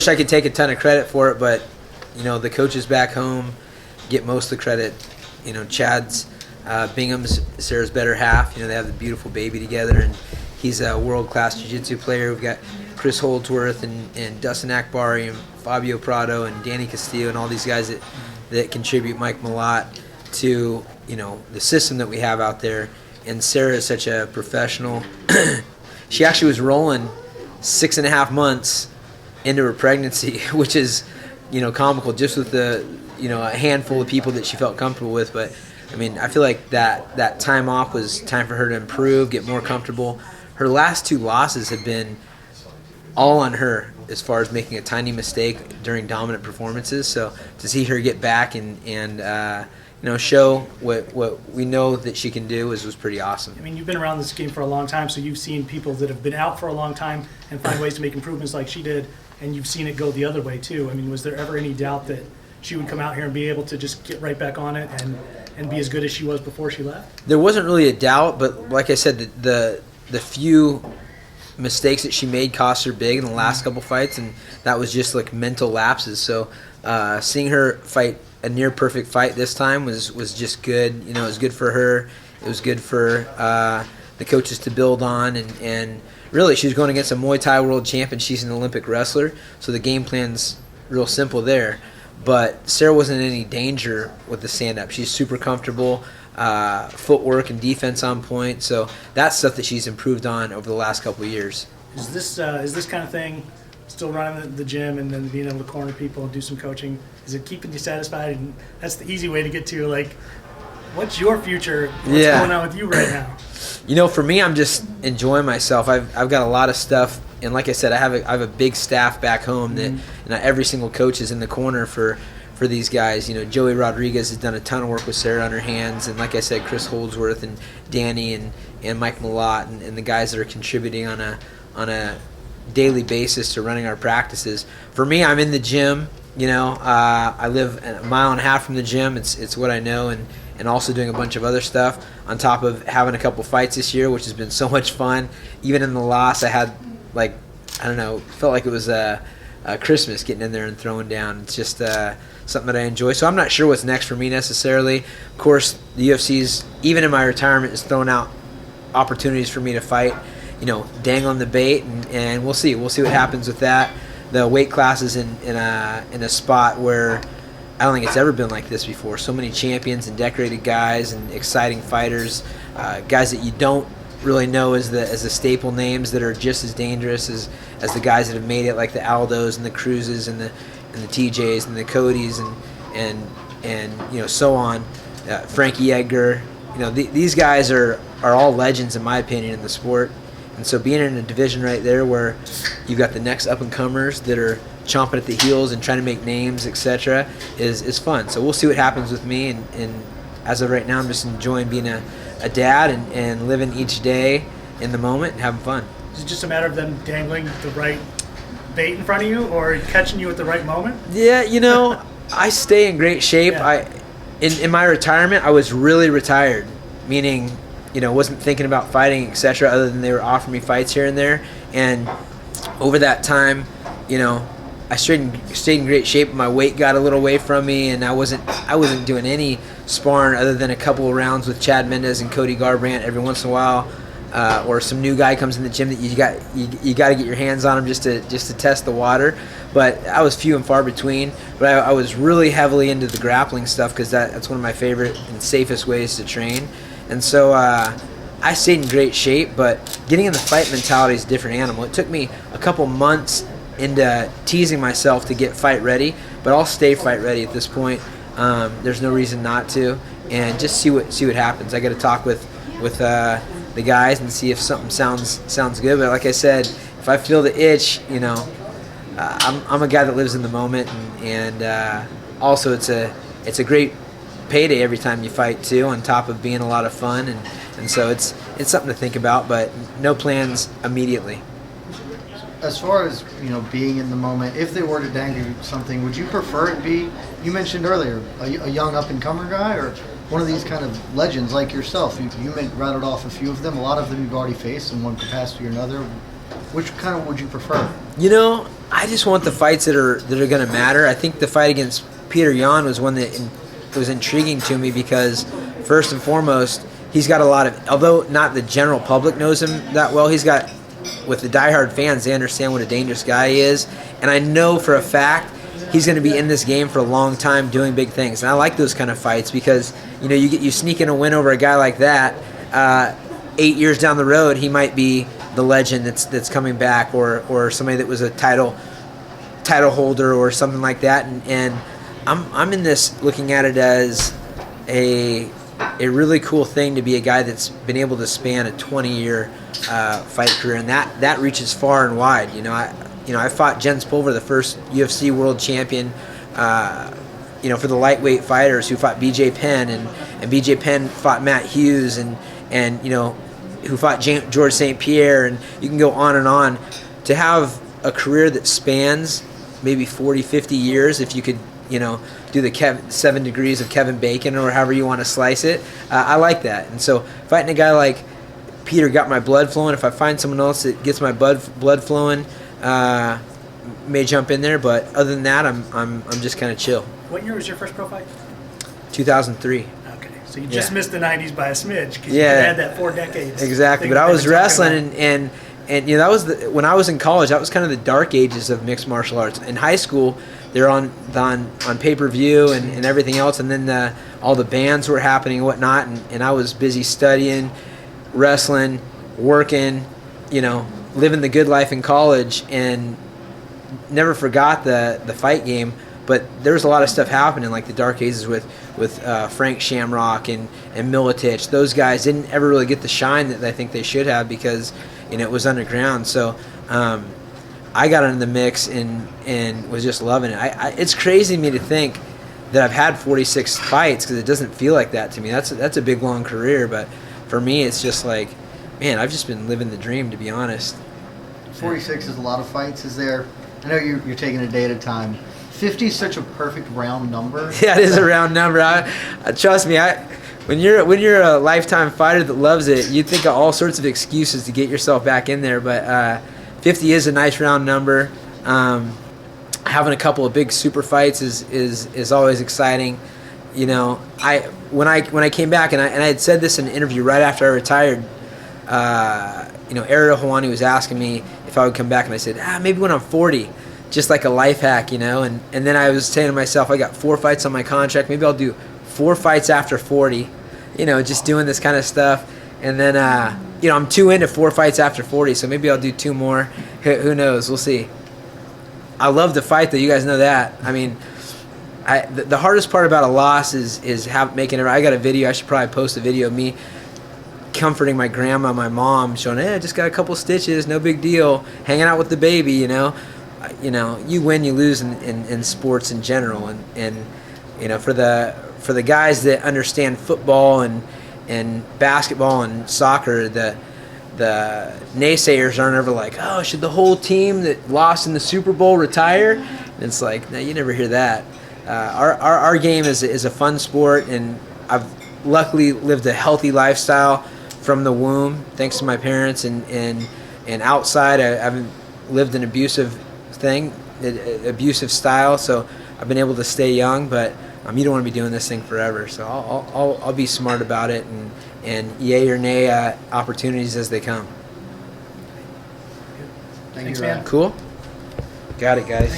wish I could take a ton of credit for it, but the coaches back home get most of the credit. Chad's Bingham's Sarah's better half. They have the beautiful baby together, and he's a world-class jiu-jitsu player. We've got Chris Holdsworth and Dustin Akbari and Fabio Prado and Danny Castillo and all these guys that contribute, Mike Malott, to the system that we have out there. And Sarah is such a professional. She actually was rolling 6.5 months into her pregnancy, which is comical, just with the a handful of people that she felt comfortable with. But I feel like that time off was time for her to improve, get more comfortable. Her last 2 losses have been all on her as far as making a tiny mistake during dominant performances. So to see her get back and show what we know that she can do was pretty awesome. You've been around this game for a long time, so you've seen people that have been out for a long time and find ways to make improvements like she did, and you've seen it go the other way too. Was there ever any doubt that she would come out here and be able to just get right back on it and be as good as she was before she left? There wasn't really a doubt, but like I said, the few mistakes that she made cost her big in the last couple fights, and that was just like mental lapses. So seeing her fight a near perfect fight this time was just good. It was good for her. It was good for the coaches to build on, and really she's going against a Muay Thai world champion. She's an Olympic wrestler, so the game plan's real simple there. But Sarah wasn't in any danger with the stand-up. She's super comfortable, footwork and defense on point. So that's stuff that she's improved on over the last couple of years. Is this kind of thing, still running the gym and then being able to corner people and do some coaching, is it keeping you satisfied? And that's the easy way to get to, what's your future? What's going on with you right now? For me, I'm just enjoying myself. I've got a lot of stuff. And like I said, I have a big staff back home that every single coach is in the corner for these guys. Joey Rodriguez has done a ton of work with Sarah on her hands, and like I said, Chris Holdsworth and Danny and Mike Malott and the guys that are contributing on a daily basis to running our practices. For me, I'm in the gym. I live a mile and a half from the gym. It's what I know, and also doing a bunch of other stuff on top of having a couple fights this year, which has been so much fun. Even in the loss, I had felt like it was Christmas getting in there and throwing down. It's just something that I enjoy. So I'm not sure what's next for me necessarily. Of course, the UFC's, even in my retirement, is throwing out opportunities for me to fight, dangling the bait, and we'll see. We'll see what happens with that. The weight class is in a spot where I don't think it's ever been like this before. So many champions and decorated guys and exciting fighters, guys that you don't really know as the staple names that are just as dangerous as the guys that have made it, like the Aldos and the Cruzes and the TJs and the Codys and so on. Frankie Edgar, these guys are all legends in my opinion in the sport. And so being in a division right there where you've got the next up-and-comers that are chomping at the heels and trying to make names, etc., is fun. So we'll see what happens with me, and as of right now, I'm just enjoying being a dad and living each day in the moment and having fun. Is it just a matter of them dangling the right bait in front of you or catching you at the right moment? Yeah, I stay in great shape. Yeah. In my retirement, I was really retired, meaning wasn't thinking about fighting, etc., other than they were offering me fights here and there. And over that time, I stayed in great shape. My weight got a little away from me, and I wasn't doing any sparring other than a couple of rounds with Chad Mendez and Cody Garbrandt every once in a while, or some new guy comes in the gym that you got to get your hands on him just to test the water. But I was few and far between. But I was really heavily into the grappling stuff because that's one of my favorite and safest ways to train. And so I stayed in great shape, but getting in the fight mentality is a different animal. It took me a couple months into teasing myself to get fight ready, but I'll stay fight ready at this point. There's no reason not to, and just see what happens. I got to talk with the guys and see if something sounds good. But like I said, if I feel the itch, I'm a guy that lives in the moment, and also it's a great payday every time you fight too, on top of being a lot of fun, and so it's something to think about, but no plans immediately. As far as being in the moment, if they were to dangle something, would you prefer it be, you mentioned earlier, a young up-and-comer guy, or one of these kind of legends like yourself? You rattled off a few of them. A lot of them you've already faced in one capacity or another. Which kind of would you prefer? I just want the fights that are going to matter. I think the fight against Peter Yan was one that was intriguing to me because, first and foremost, he's got a lot of, although not the general public knows him that well, he's got, with the diehard fans, they understand what a dangerous guy he is. And I know for a fact he's going to be in this game for a long time doing big things. And I like those kind of fights because, you sneak in a win over a guy like that, 8 years down the road, he might be the legend that's coming back, or somebody that was a title holder or something like that. And I'm in this looking at it as a really cool thing to be a guy that's been able to span a 20-year fight career, and that reaches far and wide. I fought Jens Pulver, the first UFC world champion, for the lightweight fighters who fought BJ Penn, and BJ Penn fought Matt Hughes, and who fought George St. Pierre, and you can go on and on. To have a career that spans maybe 40, 50 years, if you could, do the 7 degrees of Kevin Bacon or however you want to slice it, I like that. And so fighting a guy like Peter got my blood flowing. If I find someone else that gets my blood flowing, may jump in there. But other than that, I'm just kind of chill. What year was your first pro fight? 2003. So you just missed the 90s by a smidge because you had that 4 decades. Exactly, but I was wrestling, and that was when I was in college. That was kind of the dark ages of mixed martial arts. In high school, they're on pay-per-view and everything else, and then all the bands were happening and whatnot, and I was busy studying, wrestling, working, living the good life in college, and never forgot the fight game. But there was a lot of stuff happening, like the dark ages with Frank Shamrock and Militich. Those guys didn't ever really get the shine that I think they should have because it was underground. So I got into the mix and was just loving it. It's crazy to me to think that I've had 46 fights because it doesn't feel like that to me. That's a big, long career. But for me, it's just like, man, I've just been living the dream, to be honest. 46 is a lot of fights. Is there? I know you're taking a day at a time. 50 is such a perfect round number. Yeah, it is a round number. Trust me, when you're a lifetime fighter that loves it, you think of all sorts of excuses to get yourself back in there. But 50 is a nice round number. Having a couple of big super fights is always exciting. When I came back, and I had said this in an interview right after I retired. Ariel Helwani was asking me if I would come back, and I said, maybe when I'm 40. Just like a life hack, and then I was saying to myself, I got 4 fights on my contract. Maybe I'll do 4 fights after 40, just doing this kind of stuff. And then, I'm 2 into 4 fights after 40, so maybe I'll do 2 more. Who knows? We'll see. I love to fight, though. You guys know that. I mean, the hardest part about a loss is making it. I got a video. I should probably post a video of me comforting my grandma, my mom, showing, I just got a couple stitches, no big deal, hanging out with the baby, you win, you lose in sports in general, and for the guys that understand football and basketball and soccer, the naysayers aren't ever like, oh, should the whole team that lost in the Super Bowl retire? And it's like, no, you never hear that. Our game is a fun sport, and I've luckily lived a healthy lifestyle from the womb, thanks to my parents, and outside I haven't lived an abusive style, so I've been able to stay young, but you don't want to be doing this thing forever, so I'll be smart about it and yay or nay opportunities as they come. Thanks, man. Cool. Got it, guys.